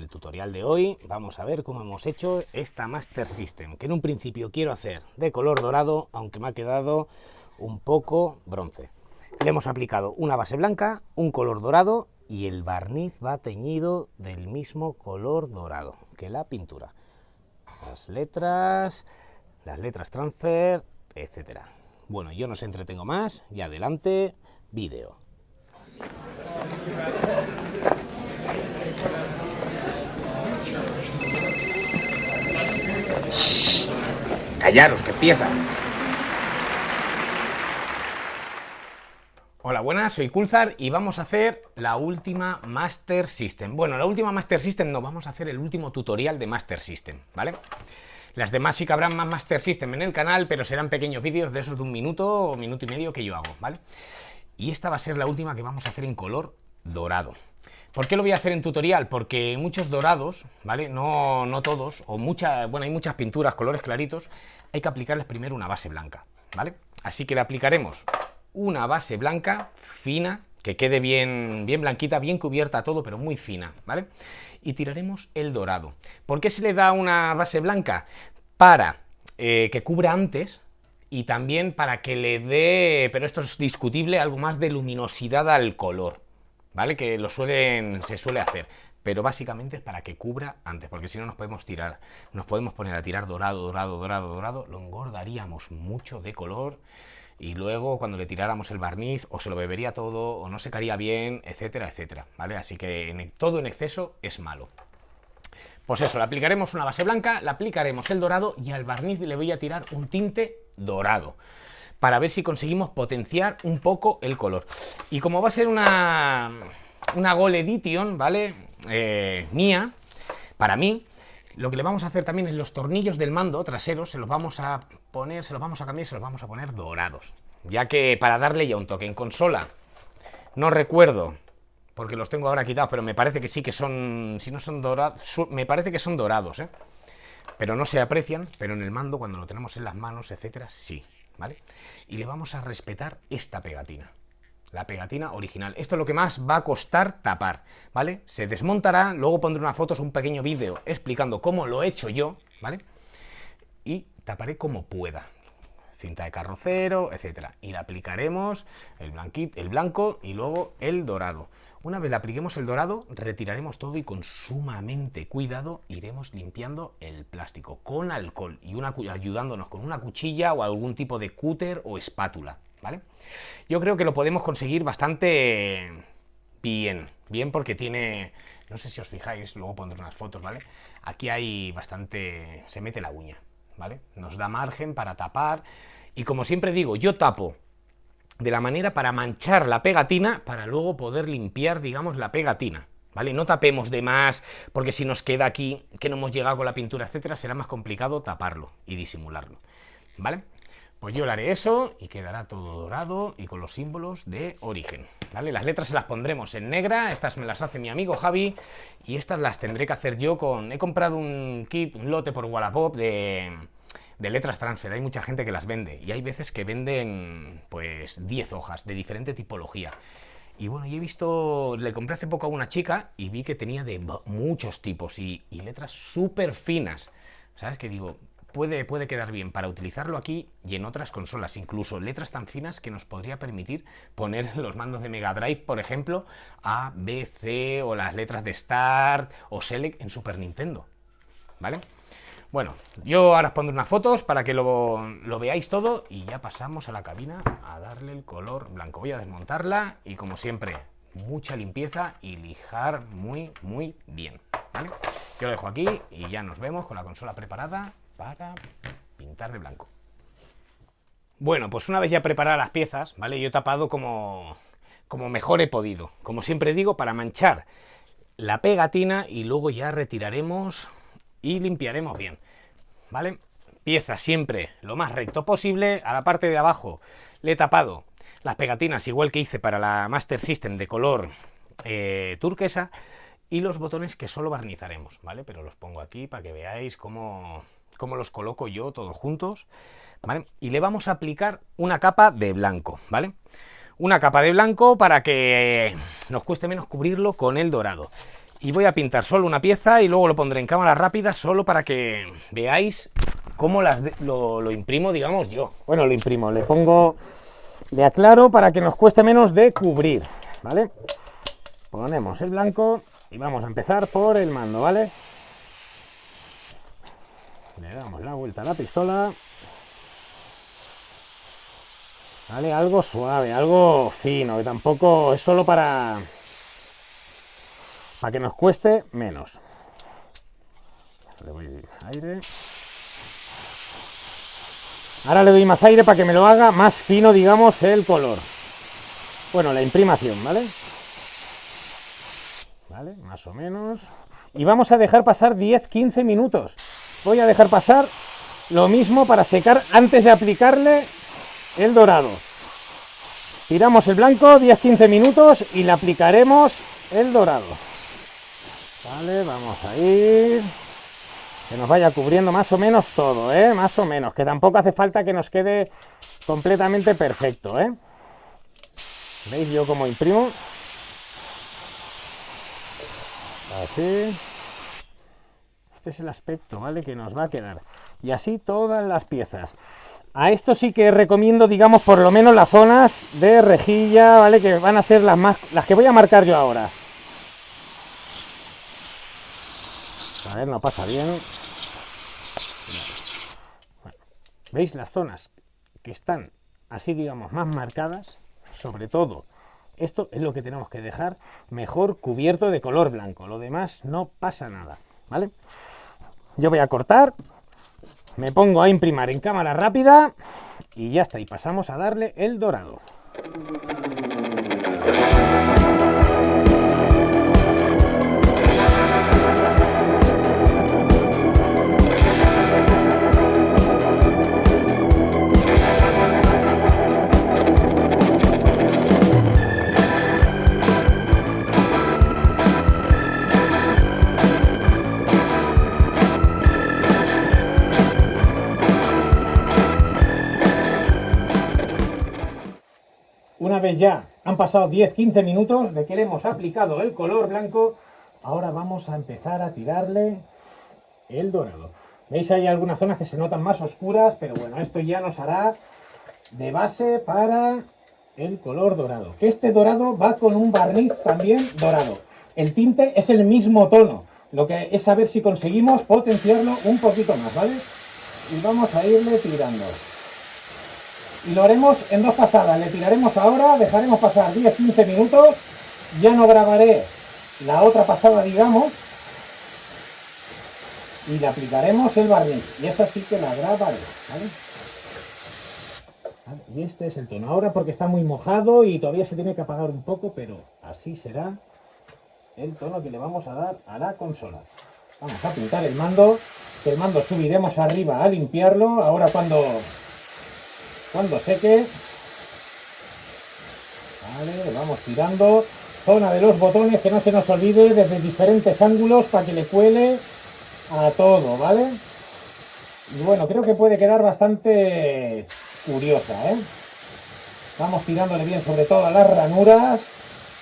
el tutorial de hoy vamos a ver cómo hemos hecho esta Master System, que en un principio quiero hacer de color dorado, aunque me ha quedado un poco bronce. Le hemos aplicado una base blanca, un color dorado y el barniz va teñido del mismo color dorado que la pintura. Las letras transfer, etcétera. Bueno, yo no os entretengo más y adelante, vídeo. Callaros, que empieza. Hola, buenas, soy Kulzar y vamos a hacer la última Master System. Bueno, la última Master System no, vamos a hacer el último tutorial de Master System, ¿vale? Las demás sí que habrán más Master System en el canal, pero serán pequeños vídeos de esos de un minuto o minuto y medio que yo hago, ¿vale? Y esta va a ser la última que vamos a hacer en color dorado. ¿Por qué lo voy a hacer en tutorial? Porque muchos dorados, ¿vale? No todos, o hay muchas pinturas, colores claritos, hay que aplicarles primero una base blanca, ¿vale? Así que le aplicaremos una base blanca fina, que quede bien blanquita, bien cubierta todo, pero muy fina, ¿vale? Y tiraremos el dorado. ¿Por qué se le da una base blanca? Para que cubra antes y también para que le dé, pero esto es discutible, algo más de luminosidad al color, ¿vale? Que se suele hacer, pero básicamente es para que cubra antes, porque si no nos podemos poner a tirar dorado, lo engordaríamos mucho de color y luego cuando le tiráramos el barniz o se lo bebería todo o no secaría bien, etcétera, etcétera, ¿vale? Así que todo en exceso es malo. Pues eso, le aplicaremos una base blanca, le aplicaremos el dorado y al barniz le voy a tirar un tinte dorado para ver si conseguimos potenciar un poco el color. Y como va a ser una Gold Edition, ¿vale? Mía, para mí, lo que le vamos a hacer también es los tornillos del mando traseros, se los vamos a cambiar y se los vamos a poner dorados. Ya que para darle ya un toque en consola, no recuerdo, porque los tengo ahora quitados, pero me parece que sí que son, si no son dorados, me parece que son dorados, ¿eh? Pero no se aprecian, pero en el mando, cuando lo tenemos en las manos, etcétera, sí, ¿vale? Y le vamos a respetar esta pegatina. La pegatina original. Esto es lo que más va a costar tapar, ¿vale? Se desmontará, luego pondré unas fotos, un pequeño vídeo explicando cómo lo he hecho yo, ¿vale? Y taparé como pueda. Cinta de carrocero, etcétera. Y le aplicaremos el blanco y luego el dorado. Una vez le apliquemos el dorado, retiraremos todo y con sumamente cuidado iremos limpiando el plástico con alcohol y ayudándonos con una cuchilla o algún tipo de cúter o espátula, ¿vale? Yo creo que lo podemos conseguir bastante bien porque tiene, no sé si os fijáis, luego pondré unas fotos, ¿vale? Aquí hay bastante, se mete la uña, ¿vale? Nos da margen para tapar y como siempre digo, yo tapo de la manera para manchar la pegatina para luego poder limpiar, digamos, la pegatina, ¿vale? No tapemos de más porque si nos queda aquí que no hemos llegado con la pintura, etcétera, será más complicado taparlo y disimularlo, ¿vale? Pues yo le haré eso y quedará todo dorado y con los símbolos de origen, ¿vale? Las letras se las pondremos en negra, estas me las hace mi amigo Javi y estas las tendré que hacer yo he comprado un kit, un lote por Wallapop de letras transfer. Hay mucha gente que las vende y hay veces que venden pues 10 hojas de diferente tipología. Y bueno, yo he visto, le compré hace poco a una chica y vi que tenía de muchos tipos y letras súper finas, ¿sabes? Que digo, puede quedar bien para utilizarlo aquí y en otras consolas, incluso letras tan finas que nos podría permitir poner los mandos de Mega Drive, por ejemplo, A, B, C o las letras de Start o Select en Super Nintendo, ¿vale? Bueno, yo ahora os pondré unas fotos para que lo veáis todo y ya pasamos a la cabina a darle el color blanco. Voy a desmontarla y como siempre, mucha limpieza y lijar muy bien, ¿vale? Yo lo dejo aquí y ya nos vemos con la consola preparada para pintar de blanco. Bueno, pues una vez ya preparadas las piezas, ¿vale? Yo he tapado como mejor he podido. Como siempre digo, para manchar la pegatina y luego ya retiraremos y limpiaremos bien, ¿vale? Pieza siempre lo más recto posible. A la parte de abajo le he tapado las pegatinas igual que hice para la Master System de color turquesa y los botones que solo barnizaremos, ¿vale? Pero los pongo aquí para que veáis cómo los coloco yo todos juntos, ¿vale? Y le vamos a aplicar una capa de blanco, ¿vale? Una capa de blanco para que nos cueste menos cubrirlo con el dorado. y voy a pintar solo una pieza y luego lo pondré en cámara rápida solo para que veáis cómo lo imprimo, digamos yo. Bueno, lo imprimo, le aclaro para que nos cueste menos de cubrir, ¿vale? Ponemos el blanco y vamos a empezar por el mando, ¿vale? Le damos la vuelta a la pistola. Vale, algo suave, algo fino, que tampoco es solo para que nos cueste menos. Le doy aire. Ahora le doy más aire para que me lo haga más fino, digamos, el color. Bueno, la imprimación, ¿vale? Vale, más o menos. Y vamos a dejar pasar 10-15 minutos. Voy a dejar pasar lo mismo para secar antes de aplicarle el dorado. Tiramos el blanco 10-15 minutos y le aplicaremos el dorado. Vale, vamos a ir. Que nos vaya cubriendo más o menos todo, más o menos. Que tampoco hace falta que nos quede completamente perfecto, ¿Veis yo cómo imprimo? Así. Este es el aspecto, ¿vale? Que nos va a quedar. Y así todas las piezas. A esto sí que recomiendo, digamos, por lo menos las zonas de rejilla, ¿vale? Que van a ser las que voy a marcar yo ahora. A ver, no pasa bien. Bueno, ¿veis las zonas que están así, digamos, más marcadas? Sobre todo, esto es lo que tenemos que dejar mejor cubierto de color blanco. Lo demás no pasa nada, ¿vale? Yo voy a cortar, me pongo a imprimir en cámara rápida y ya está. Y pasamos a darle el dorado. Una vez ya han pasado 10-15 minutos de que le hemos aplicado el color blanco, ahora vamos a empezar a tirarle el dorado. ¿Veis? Hay algunas zonas que se notan más oscuras, pero bueno, esto ya nos hará de base para el color dorado. Que este dorado va con un barniz también dorado. El tinte es el mismo tono, lo que es saber si conseguimos potenciarlo un poquito más, ¿vale? Y vamos a irle tirando. Y lo haremos en dos pasadas. Le tiraremos ahora, dejaremos pasar 10-15 minutos. Ya no grabaré la otra pasada, digamos. Y le aplicaremos el barniz. Y esa sí que la grabaré, ¿vale? Y este es el tono. Ahora porque está muy mojado y todavía se tiene que apagar un poco, pero así será el tono que le vamos a dar a la consola. Vamos a pintar el mando. El mando subiremos arriba a limpiarlo. Ahora cuando seque, vale, le vamos tirando. Zona de los botones, que no se nos olvide, desde diferentes ángulos para que le cuele a todo, ¿vale? Y bueno, creo que puede quedar bastante curiosa, Vamos tirándole bien, sobre todo a las ranuras,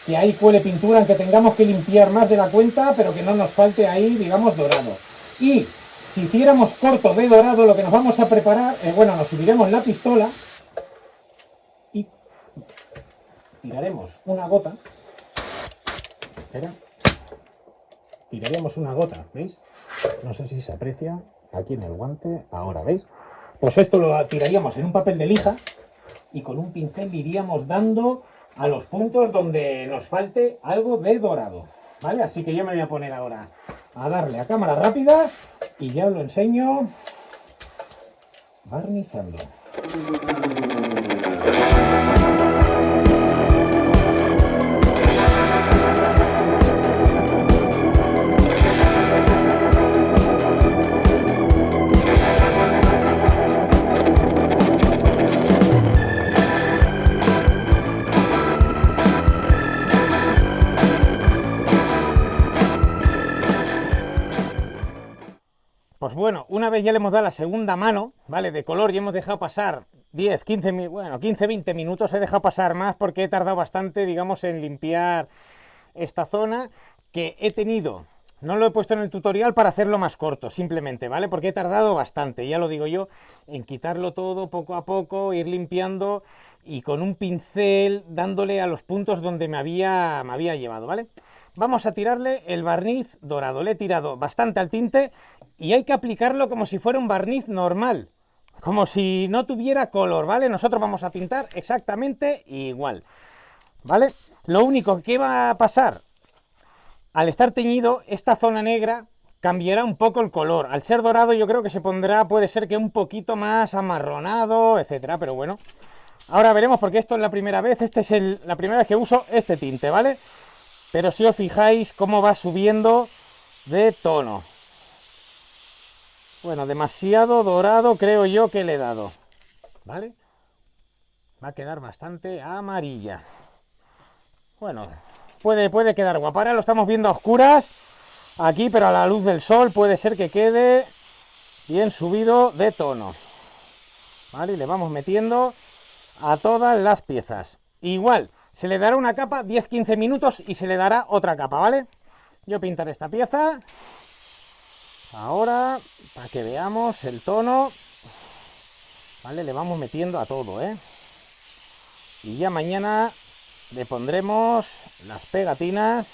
que ahí cuele pintura, aunque tengamos que limpiar más de la cuenta, pero que no nos falte ahí, digamos, dorado. Y si hiciéramos corto de dorado, lo que nos vamos a preparar, bueno, nos subiremos la pistola y tiraremos una gota. Espera. Tiraremos una gota, ¿veis? No sé si se aprecia aquí en el guante. Ahora, ¿veis? Pues esto lo tiraríamos en un papel de lija y con un pincel iríamos dando a los puntos donde nos falte algo de dorado, ¿vale? Así que yo me voy a poner ahora a darle a cámara rápida y ya os lo enseño barnizando. Pues bueno, una vez ya le hemos dado la segunda mano, ¿vale? De color y hemos dejado pasar 10, 15, bueno, 15, 20 minutos. He dejado pasar más porque he tardado bastante, digamos, en limpiar esta zona. que he tenido, no lo he puesto en el tutorial para hacerlo más corto, simplemente, ¿vale? Porque he tardado bastante, ya lo digo yo, en quitarlo todo poco a poco, ir limpiando y con un pincel dándole a los puntos donde me había llevado, ¿vale? Vamos a tirarle el barniz dorado, le he tirado bastante al tinte y hay que aplicarlo como si fuera un barniz normal, como si no tuviera color, ¿vale? Nosotros vamos a pintar exactamente igual, ¿vale? Lo único que va a pasar, al estar teñido, esta zona negra cambiará un poco el color. Al ser dorado yo creo que se pondrá, puede ser que un poquito más amarronado, etcétera, pero bueno. Ahora veremos porque esto es la primera vez, la primera vez que uso este tinte, ¿vale? Pero si os fijáis cómo va subiendo de tono. Bueno, demasiado dorado creo yo que le he dado, ¿vale? Va a quedar bastante amarilla. Bueno, puede quedar guapa. Ahora lo estamos viendo a oscuras aquí, pero a la luz del sol puede ser que quede bien subido de tono. ¿Vale? Y le vamos metiendo a todas las piezas. Igual, se le dará una capa 10-15 minutos y se le dará otra capa, ¿vale? Yo pintaré esta pieza ahora para que veamos el tono. ¿Vale? Le vamos metiendo a todo, ¿eh? Y ya mañana le pondremos las pegatinas.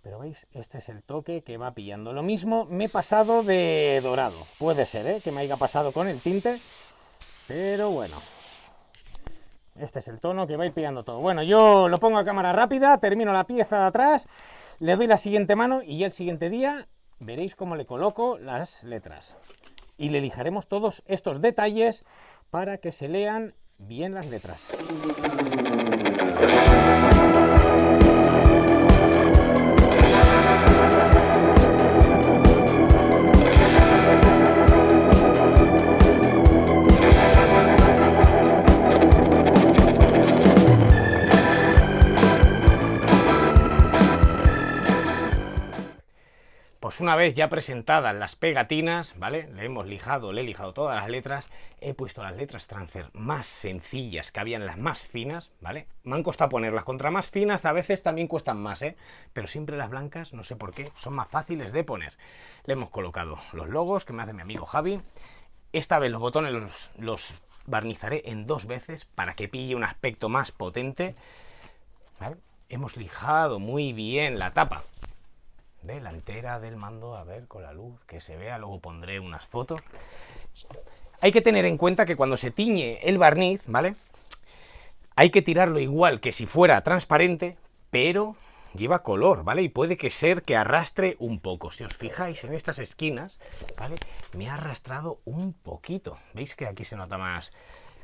Pero veis, este es el toque que va pillando. Lo mismo me he pasado de dorado. Puede ser, ¿eh?, que me haya pasado con el tinte. Pero bueno. Este es el tono que va a ir pillando todo. Bueno, yo lo pongo a cámara rápida, termino la pieza de atrás, le doy la siguiente mano y ya el siguiente día veréis cómo le coloco las letras. Y le lijaremos todos estos detalles para que se lean bien las letras. Pues una vez ya presentadas las pegatinas, ¿vale? Le he lijado todas las letras, he puesto las letras transfer más sencillas, que habían las más finas, ¿vale? Me han costado ponerlas, contra más finas a veces también cuestan más, ¿eh? Pero siempre las blancas, no sé por qué, son más fáciles de poner. Le hemos colocado los logos que me hace mi amigo Javi. Esta vez los botones los barnizaré en 2 veces para que pille un aspecto más potente, ¿vale? Hemos lijado muy bien la tapa delantera del mando, a ver, con la luz, que se vea, luego pondré unas fotos. Hay que tener en cuenta que cuando se tiñe el barniz, ¿vale?, hay que tirarlo igual que si fuera transparente, pero lleva color, ¿vale? Y puede que ser que arrastre un poco. Si os fijáis en estas esquinas, ¿vale?, me ha arrastrado un poquito. ¿Veis que aquí se nota más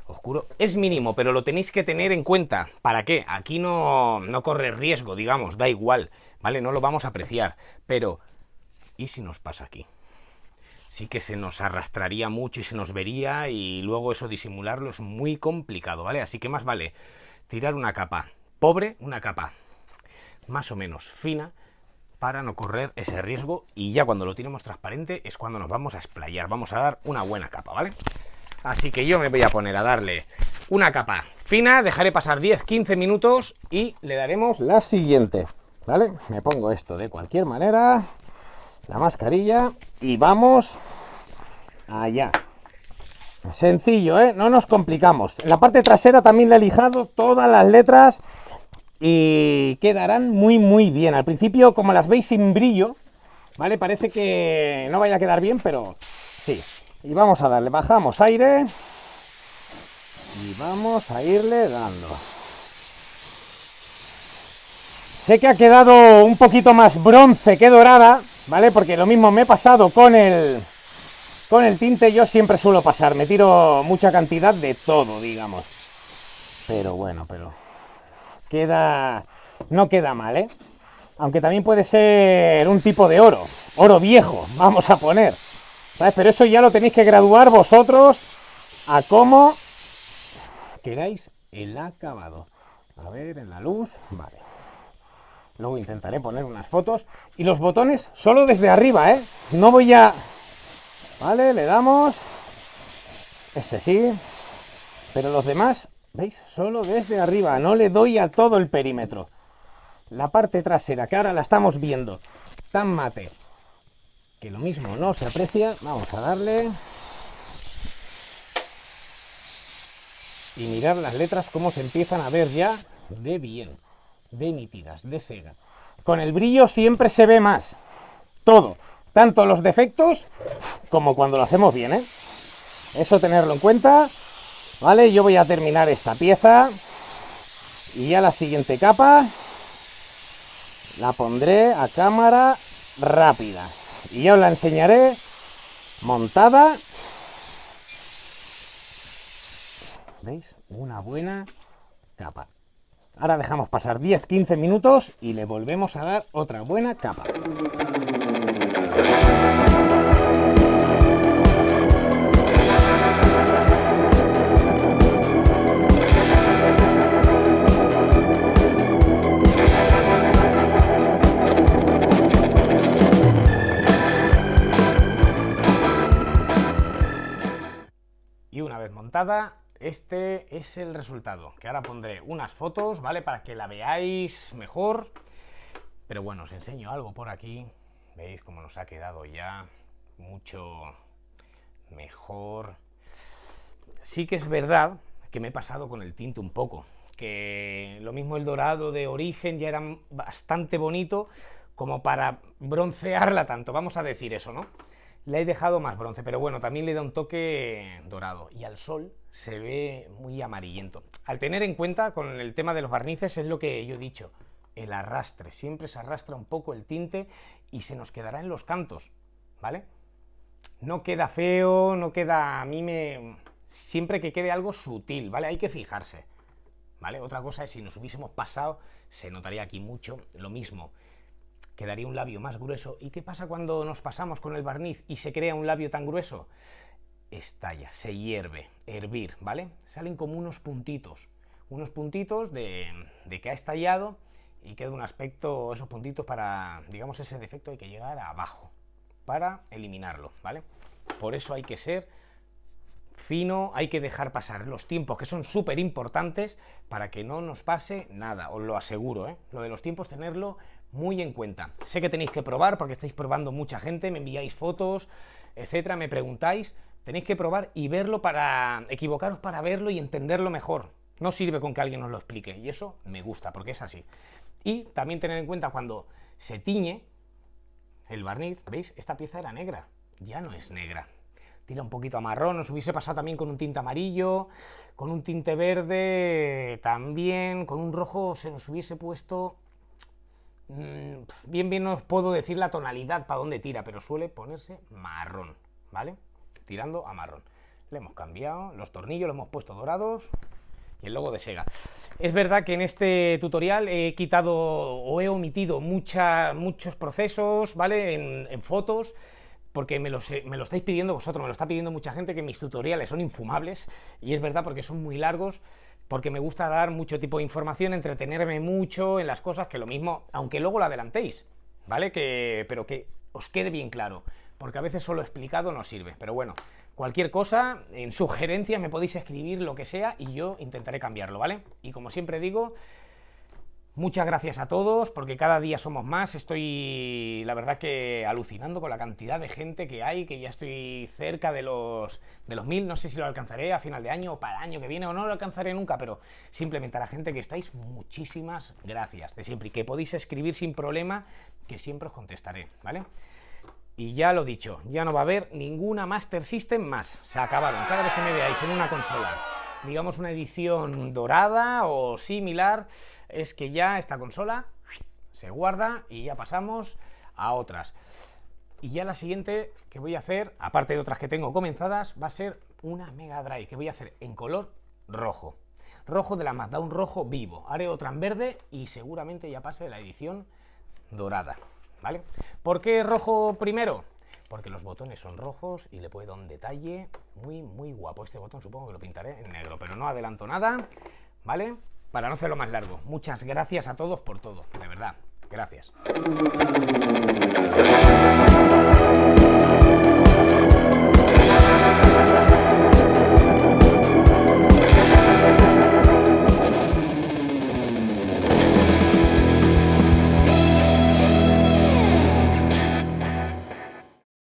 oscuro? Es mínimo, pero lo tenéis que tener en cuenta. ¿Para qué? Aquí no corre riesgo, digamos, da igual, ¿vale? No lo vamos a apreciar, pero ¿y si nos pasa aquí? Sí que se nos arrastraría mucho y se nos vería, y luego eso disimularlo es muy complicado, ¿vale? Así que más vale tirar una capa pobre, una capa más o menos fina, para no correr ese riesgo, y ya cuando lo tenemos transparente es cuando nos vamos a explayar, vamos a dar una buena capa, ¿vale? Así que yo me voy a poner a darle una capa fina, dejaré pasar 10-15 minutos y le daremos la siguiente, ¿vale? Me pongo esto de cualquier manera, la mascarilla, y vamos allá. Sencillo, ¿eh? No nos complicamos. En la parte trasera también le he lijado todas las letras y quedarán muy bien. Al principio, como las veis sin brillo, ¿vale?, parece que no vaya a quedar bien, pero sí. Y vamos a darle, bajamos aire y vamos a irle dando. Sé que ha quedado un poquito más bronce que dorada, ¿vale? Porque lo mismo me he pasado con el tinte. Yo siempre suelo pasar, me tiro mucha cantidad de todo, digamos. Pero bueno, no queda mal, ¿eh? Aunque también puede ser un tipo de oro viejo, vamos a poner, ¿sabes? Pero eso ya lo tenéis que graduar vosotros a cómo queráis el acabado. A ver, en la luz, vale. Luego intentaré poner unas fotos. Y los botones solo desde arriba, ¿eh? No voy a... Vale, le damos. Este sí. Pero los demás, ¿veis? Solo desde arriba. No le doy a todo el perímetro. la parte trasera, que ahora la estamos viendo tan mate, que lo mismo no se aprecia. Vamos a darle. Y mirar las letras cómo se empiezan a ver ya de bien, de nítidas, de Sega. Con el brillo siempre se ve más. Todo. Tanto los defectos como cuando lo hacemos bien, ¿eh? Eso tenerlo en cuenta. Vale, yo voy a terminar esta pieza. Y ya la siguiente capa la pondré a cámara rápida. Y ya os la enseñaré montada. ¿Veis? Una buena capa. Ahora dejamos pasar 10-15 minutos y le volvemos a dar otra buena capa. Y una vez montada, este es el resultado, que ahora pondré unas fotos, ¿vale? Para que la veáis mejor. Pero bueno, os enseño algo por aquí. ¿Veis cómo nos ha quedado ya? Mucho mejor. Sí que es verdad que me he pasado con el tinte un poco. Que lo mismo el dorado de origen ya era bastante bonito como para broncearla tanto. Vamos a decir eso, ¿no? Le he dejado más bronce, pero bueno, también le da un toque dorado. Y al sol se ve muy amarillento. Al tener en cuenta, con el tema de los barnices, es lo que yo he dicho, el arrastre. Siempre se arrastra un poco el tinte y se nos quedará en los cantos, ¿vale? No queda feo, no queda... Siempre que quede algo sutil, ¿vale? Hay que fijarse, ¿vale? Otra cosa es si nos hubiésemos pasado, se notaría aquí mucho, lo mismo. Quedaría un labio más grueso. ¿Y qué pasa cuando nos pasamos con el barniz y se crea un labio tan grueso? Estalla, se hierve, hervir, ¿vale? Salen como unos puntitos de que ha estallado y queda un aspecto, esos puntitos para, digamos, ese defecto hay que llegar abajo para eliminarlo, ¿vale? Por eso hay que ser fino, hay que dejar pasar los tiempos que son súper importantes para que no nos pase nada, os lo aseguro, ¿eh? Lo de los tiempos tenerlo muy en cuenta. Sé que tenéis que probar porque estáis probando mucha gente, me enviáis fotos, etcétera, me preguntáis, tenéis que probar y verlo para equivocaros, para verlo y entenderlo mejor. No sirve con que alguien os lo explique y eso me gusta porque es así. Y también tener en cuenta cuando se tiñe el barniz, ¿veis? Esta pieza era negra, ya no es negra. Tira un poquito a marrón, nos hubiese pasado también con un tinte amarillo, con un tinte verde también, con un rojo se nos hubiese puesto... Bien no os puedo decir la tonalidad para dónde tira, pero suele ponerse marrón, ¿vale? Tirando a marrón. Le hemos cambiado los tornillos, los hemos puesto dorados y el logo de Sega. Es verdad que en este tutorial he quitado o he omitido muchos procesos, ¿vale? En fotos, porque me lo estáis pidiendo vosotros, me lo está pidiendo mucha gente, que mis tutoriales son infumables, y es verdad porque son muy largos, porque me gusta dar mucho tipo de información, entretenerme mucho en las cosas, que lo mismo, aunque luego lo adelantéis, ¿vale? Pero que os quede bien claro, porque a veces solo explicado no sirve, pero bueno, cualquier cosa, en sugerencias me podéis escribir lo que sea y yo intentaré cambiarlo, ¿vale? Y como siempre digo, muchas gracias a todos, porque cada día somos más. Estoy, la verdad, que alucinando con la cantidad de gente que hay, que ya estoy cerca de los 1000. No sé si lo alcanzaré a final de año o para el año que viene, o no lo alcanzaré nunca, pero simplemente a la gente que estáis, muchísimas gracias de siempre, y que podéis escribir sin problema, que siempre os contestaré, ¿vale? Y ya lo dicho, ya no va a haber ninguna Master System más. Se acabaron. Cada vez que me veáis en una consola, digamos una edición dorada o similar, es que ya esta consola se guarda y ya pasamos a otras. Y ya la siguiente que voy a hacer, aparte de otras que tengo comenzadas, va a ser una Mega Drive, que voy a hacer en color rojo. Rojo de la Mazda, un rojo vivo. Haré otra en verde y seguramente ya pase la edición dorada, ¿vale? ¿Por qué rojo primero? Porque los botones son rojos y le puedo dar un detalle muy guapo. Este botón supongo que lo pintaré en negro, pero no adelanto nada, ¿vale? Para no hacerlo más largo. Muchas gracias a todos por todo, de verdad. Gracias.